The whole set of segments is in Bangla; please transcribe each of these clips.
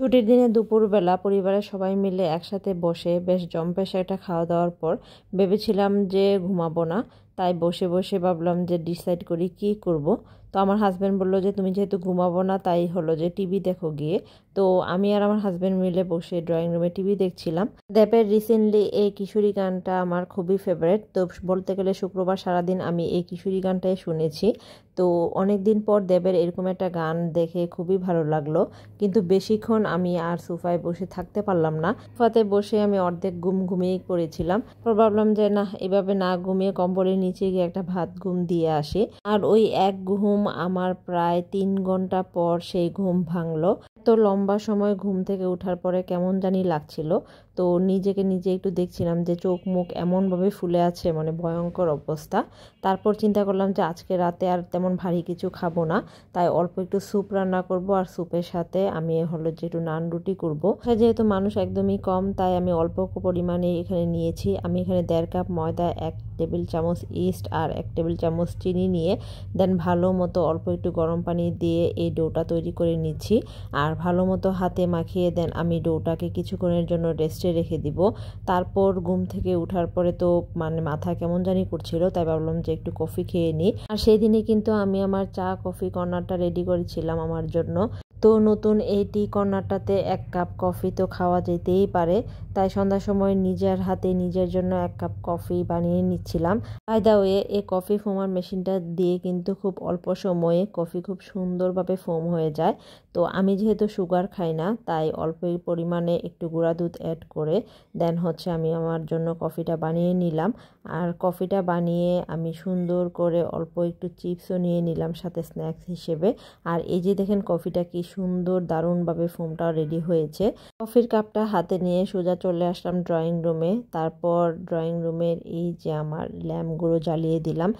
ছুটির দিনে দুপুরবেলা পরিবারের সবাই মিলে একসাথে বসে বেশ জম্পেশ একটা খাওয়া দাওয়ার পর ভেবেছিলাম যে ঘুমাবো না। তাই বসে বসে ভাবলাম যে ডিসাইড করি কি করব। তো আমার হাজব্যান্ড বললো যে তুমি যেহেতু ঘুমাবো না তাই হলো যে টিভি দেখো গিয়ে। তো আমি আর আমার হাজব্যান্ড মিলে বসে ড্রয়িং রুমে টিভি দেখছিলাম। দেবের রিসেন্টলি এই কিশোরী গানটা আমার খুবই ফেভারিট। তো বলতে গেলে শুক্রবার সারাদিন আমি এই কিশোরী গানটাই শুনেছি। তো অনেক দিন পর দেবের এরকম একটা গান দেখে খুবই ভালো লাগলো। কিন্তু বেশিক্ষণ আমি আর সোফায় বসে থাকতে পারলাম না। সোফাতে বসে আমি অর্ধেক ঘুমিয়ে পড়েছিলাম। পর ভাবলাম যে না, এভাবে না ঘুমিয়ে কম্বলের নিচে গিয়ে একটা ভাত ঘুম দিয়ে আসি। আর ওই এক ঘুম আমার প্রায় 3 ঘন্টা পর সেই ঘুম ভাঙলো। তো লম্বা সময় ঘুম থেকে ওঠার পরে কেমন জানি লাগছিল। তো নিজেকে নিজে একটু দেখছিলাম যে চোখ মুখ এমনভাবে ফুলে আছে, মানে ভয়ঙ্কর অবস্থা। তারপর চিন্তা করলাম যে আজকে রাতে আর তেমন ভারী কিছু খাবো না, তাই অল্প একটু স্যুপ রান্না করব আর স্যুপের সাথে আমি হলো যে একটু নান রুটি করবো। যেহেতু মানুষ একদমই কম তাই আমি অল্প পরিমাণে এখানে নিয়েছি। আমি এখানে 1.5 কাপ ময়দা, 1 টেবিল চামচ ইস্ট আর 1 টেবিল চামচ চিনি নিয়ে দেন ভালো মতো অল্প একটু গরম পানি দিয়ে এই ডোটা তৈরি করে নিচ্ছি। আর ভালো মতো হাতে মাখিয়ে দেন আমি ডোটাকে কিছুক্ষণের জন্য রেস্টে রেখে দিব। তারপর ঘুম থেকে উঠার পরে তো মানে মাথা কেমন জানি করছিল, তাই ভাবলাম যে একটু কফি খেয়ে নিই। আর সেই দিনে কিন্তু আমি আমার চা কফি কর্নারটা রেডি করেছিলাম আমার জন্য। তো নতুন এই টি কর্নারটাতে 1 কাপ কফি তো খাওয়া যেতেই পারে, তাই সন্ধ্যার সময় নিজের হাতে নিজের জন্য 1 কাপ কফি বানিয়ে নিচ্ছিলাম। বাই দ্য ওয়ে, এই কফি ফোমার মেশিনটা দিয়ে কিন্তু খুব অল্প সময়ে কফি খুব সুন্দরভাবে ফোম হয়ে যায়। তো আমি যেহেতু সুগার খাই না তাই অল্প পরিমাণে একটু গুঁড়া দুধ অ্যাড করে দেন হচ্ছে আমি আমার জন্য কফিটা বানিয়ে নিলাম। আর কফিটা বানিয়ে আমি সুন্দর করে অল্প একটু চিপসও নিয়ে নিলাম সাথে স্ন্যাক্স হিসেবে। আর এই যে দেখেন কফিটা কি সুন্দর দারুণভাবে ফোমটা রেডি হয়েছে। কফির কাপটা হাতে নিয়ে সোজা চলে আসলাম ড্রয়িং রুমে। তারপর ড্রয়িং রুমের এই যে আমার ল্যাম্পগুলো জ্বালিয়ে দিলাম।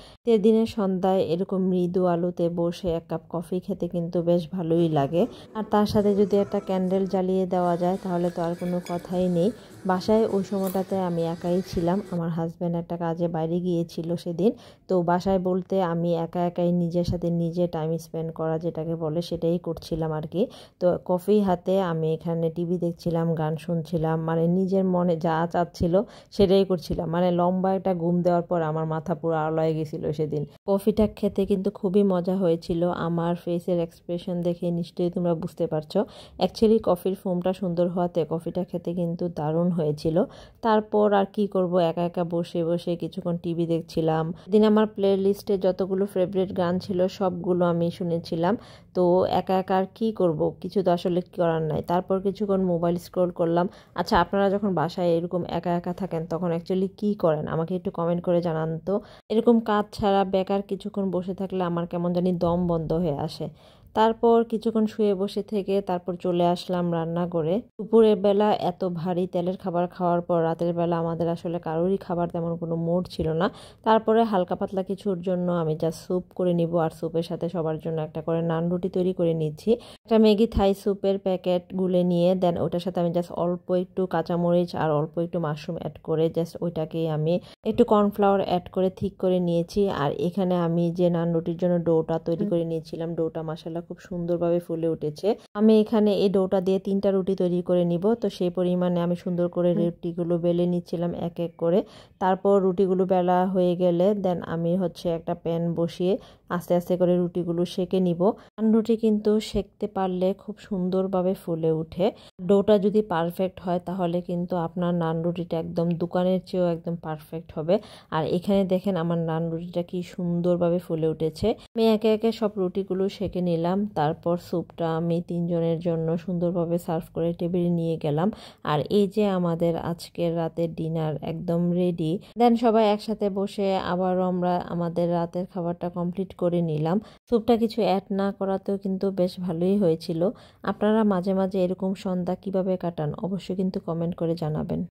দিনের সন্ধ্যায় এরকম মৃদু আলোতে বসে 1 কাপ কফি খেতে কিন্তু বেশ ভালোই লাগে। আর তার সাথে যদি একটা ক্যান্ডেল জ্বালিয়ে দেওয়া যায় তাহলে তো আর কোনো কথাই নেই। বাসায় ওই সময়টাতে আমি একাই ছিলাম, আমার হাজব্যান্ড একটা কাজে বাইরে গিয়েছিল সেদিন। তো বাসায় বলতে আমি একাই নিজের সাথে নিজে টাইম স্পেন্ড করা যেটাকে বলে সেটাই করছিলাম আর কি। তো কফি হাতে আমি এখানে টিভি দেখছিলাম, গান শুনছিলাম, মানে নিজের মনে যা চাচ্ছিল সেটাই করছিলাম। মানে লম্বা একটা ঘুম দেওয়ার পর আমার মাথা পুরো আলোয় গেছিল সেদিন। কফিটা খেতে কিন্তু খুবই মজা হয়েছিল। আমার ফেসের এক্সপ্রেশন দেখে নিশ্চয়ই তোমরা বুঝতে পারছো। অ্যাকচুয়ালি কফির ফোমটা সুন্দর হওয়াতে কফিটা খেতে কিন্তু দারুণ হয়েছিল। তারপর আর কি করব, একা বসে বসে কিছুক্ষণ টিভি দেখছিলাম। দিন আমার প্লে লিস্টে যতগুলো ফেভারিট গান ছিল সবগুলো আমি শুনেছিলাম। তো একা আর কি করব, কিছু তো আসলে করার নাই। তারপর কিছুক্ষণ মোবাইল স্ক্রল করলাম। আচ্ছা, আপনারা যখন বাসায় এরকম একা থাকেন তখন অ্যাকচুয়ালি কি করেন আমাকে একটু কমেন্ট করে জানান তো। এরকম কাজ ছাড়া বেকার কিছুক্ষণ বসে থাকলে আমার কেমন জানি দম বন্ধ হয়ে আসে। তারপর কিছুক্ষণ শুয়ে বসে থেকে তারপর চলে আসলাম রান্না করে। দুপুরের বেলা এত ভারী তেলের খাবার খাওয়ার পর রাতের বেলা আমাদের আসলে কারোরই খাবার তেমন কোনো মুড ছিল না। তারপরে হালকা পাতলা কিছুর জন্য আমি জাস্ট স্যুপ করে নিব, আর স্যুপের সাথে সবার জন্য একটা করে নান রুটি তৈরি করে নিচ্ছি। একটা ম্যাগি থাই স্যুপের প্যাকেট গুলে নিয়ে দেন ওটার সাথে আমি জাস্ট অল্প একটু কাঁচামরিচ আর অল্প একটু মাশরুম অ্যাড করে জাস্ট ওইটাকেই আমি একটু কর্নফ্লাওয়ার অ্যাড করে ঠিক করে নিয়েছি। আর এখানে আমি যে নান রুটির জন্য ডোটা তৈরি করে নিয়েছিলাম, ডোটা মাশাআল্লাহ খুব সুন্দরভাবে ফুলে উঠেছে। আমি এখানে এই ডোটা দিয়ে 3টা রুটি তৈরি করে নিব। তো সেই পরিমাণে আমি সুন্দর করে রুটিগুলো বেলে নিচ্ছিলাম এক করে। তারপর রুটিগুলো বেলা হয়ে গেলে দেন আমি হচ্ছে একটা প্যান বসিয়ে আস্তে আস্তে করে রুটিগুলো সেঁকে নিব। নান রুটি কিন্তু সেঁকতে পারলে খুব সুন্দরভাবে ফুলে উঠে। ডোটা যদি পারফেক্ট হয় তাহলে কিন্তু আপনার নান রুটিটা একদম দোকানের চেয়েও একদম পারফেক্ট হবে। আর এখানে দেখেন আমার নান রুটিটা কি সুন্দরভাবে ফুলে উঠেছে। আমি একে সব রুটিগুলো সেঁকে নিলাম। তারপর স্যুপটা আমি 3 জনের জন্য সুন্দরভাবে সার্ভ করে টেবিলে নিয়ে গেলাম। আর এই যে আমাদের আজকের রাতের ডিনার একদম রেডি। দেন সবাই একসাথে বসে আবারও আমরা আমাদের রাতের খাবারটা কমপ্লিট করে নিলাম। স্যুপটা কিছু অ্যাড না করাতেও কিন্তু বেশ ভালোই হয়েছিল। আপনারা মাঝে মাঝে এরকম সন্ধ্যা কিভাবে কাটান অবশ্যই কিন্তু কমেন্ট করে জানাবেন।